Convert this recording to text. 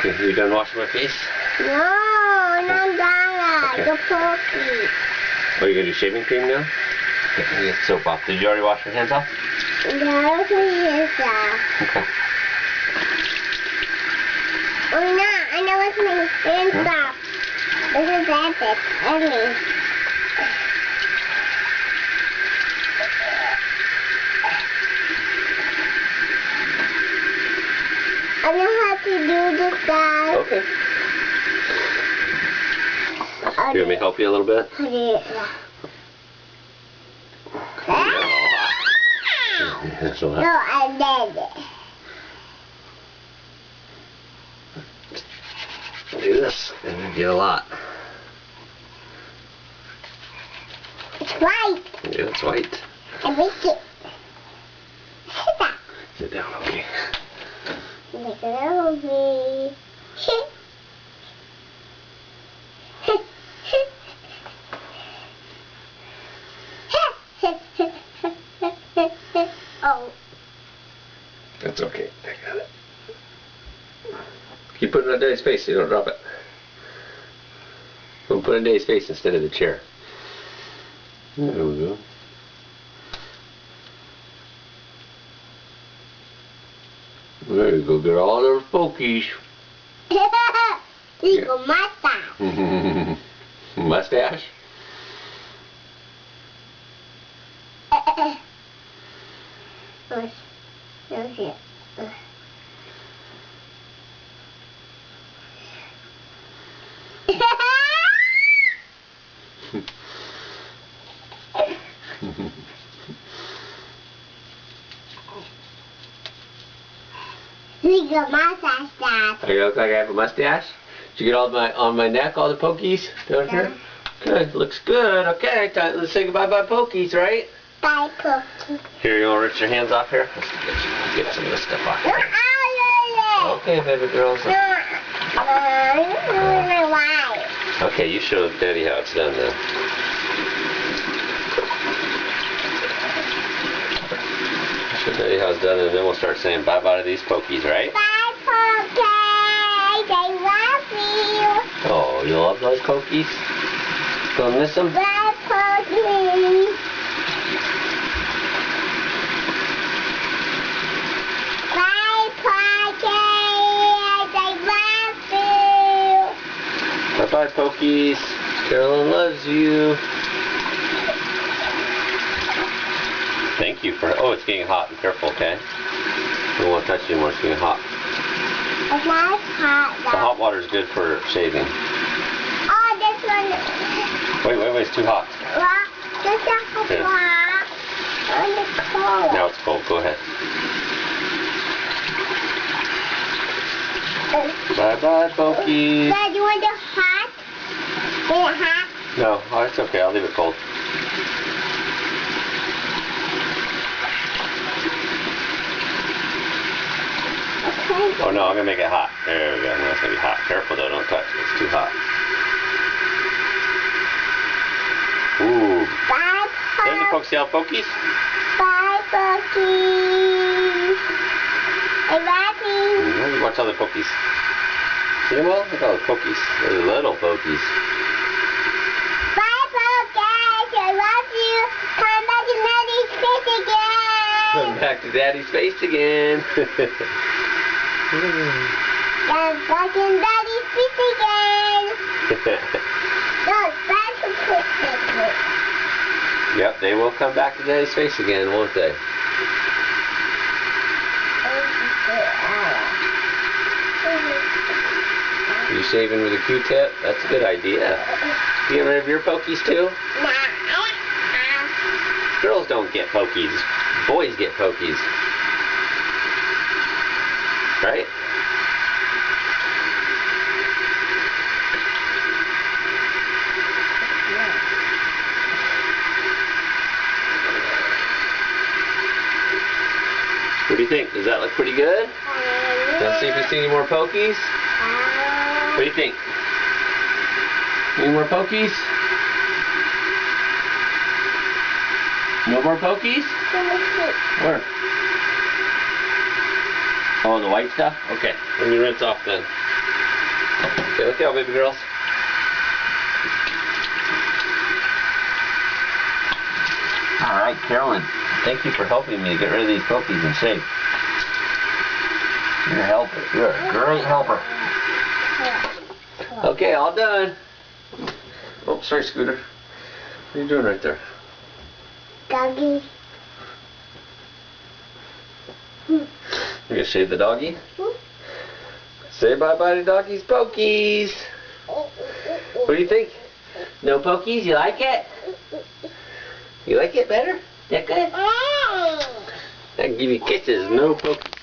You done washing my face? No, not that. Okay. The pokey. Oh, you gonna do shaving cream now? Okay, get soap off. Did you already wash your hands off? No, it's his Okay. Oh no, I know it's my hands off. This is epic. Ugly. I know how to do this, guys. Okay. You want me to help you a little bit? Put it. So No, I did it. do this and you get a lot. It's white. Yeah, it's white. I make it. Sit down. Sit down, okay. Make it over. Oh. That's okay. I got it. Keep putting it on Daddy's face so you don't drop it. We'll put it on Daddy's face instead of the chair. There we go. There you go. Get all those pokies. Eagle mustache. Mustache? No shit. Eagle mustache, Dad. I look like I have a mustache? Did you get all on my neck, all the pokies down here? Good, looks good. Okay, let's say goodbye bye pokies, right? Bye, Pokey. Here, you want to rinse your hands off here? Let's get some of this stuff off here. Okay, baby girls. My wife. Okay, you show Daddy how it's done then. Show Daddy how it's done, and then we'll start saying bye-bye to these pokies, right? Bye, Pokey. I love you. Oh, you love those pokies? Gonna miss them? Bye, Pokey. Bye, Pokey. I love you. Bye-bye, pokies. Carolyn loves you. Thank you for... Oh, it's getting hot. Be careful, okay? Don't want to touch you anymore. It's getting hot. It's not hot, The hot water is good for shaving. Oh, this one. Wait. It's too hot. Well, this is Here. hot. On the cold. Now it's cold. Go ahead. Bye-bye, pokies. Dad, you want it hot? Is it hot? No, oh, it's okay. I'll leave it cold. Okay. Oh, no, I'm going to make it hot. There we go. No, it's going to be hot. Careful, though. Don't touch it. It's too hot. Ooh. Bye, There's the Pokesial pokies. Bye, Pokey. I love you. Watch all the pokies. See them all? Look at all the pokies. They're little pokies. Bye, Pokey. I love you. Come back to Daddy's face again. Come back to Daddy's face again. Come back in Daddy's face again. No, back to Pokey. Yep, they will come back to Daddy's face again, won't they? Are you shaving with a Q-tip? That's a good idea. You get rid of your pokies too? Girls don't get pokies. Boys get pokies. Right? What do you think? Does that look pretty good? Let's see if we see any more pokies. What do you think? Any more pokies? No more pokies? Where? Oh, the white stuff? Okay. Let me rinse off then. Okay, look out, baby girls. Alright, Carolyn, thank you for helping me to get rid of these pokies in shape. You're a helper. You're a great helper. Okay, all done. Oh, sorry, Scooter. What are you doing right there? Doggy. You gonna shave the doggy? Say bye-bye to doggy's pokies. What do you think? No pokies? You like it? You like it better? That good? I can give you kisses. No pokies.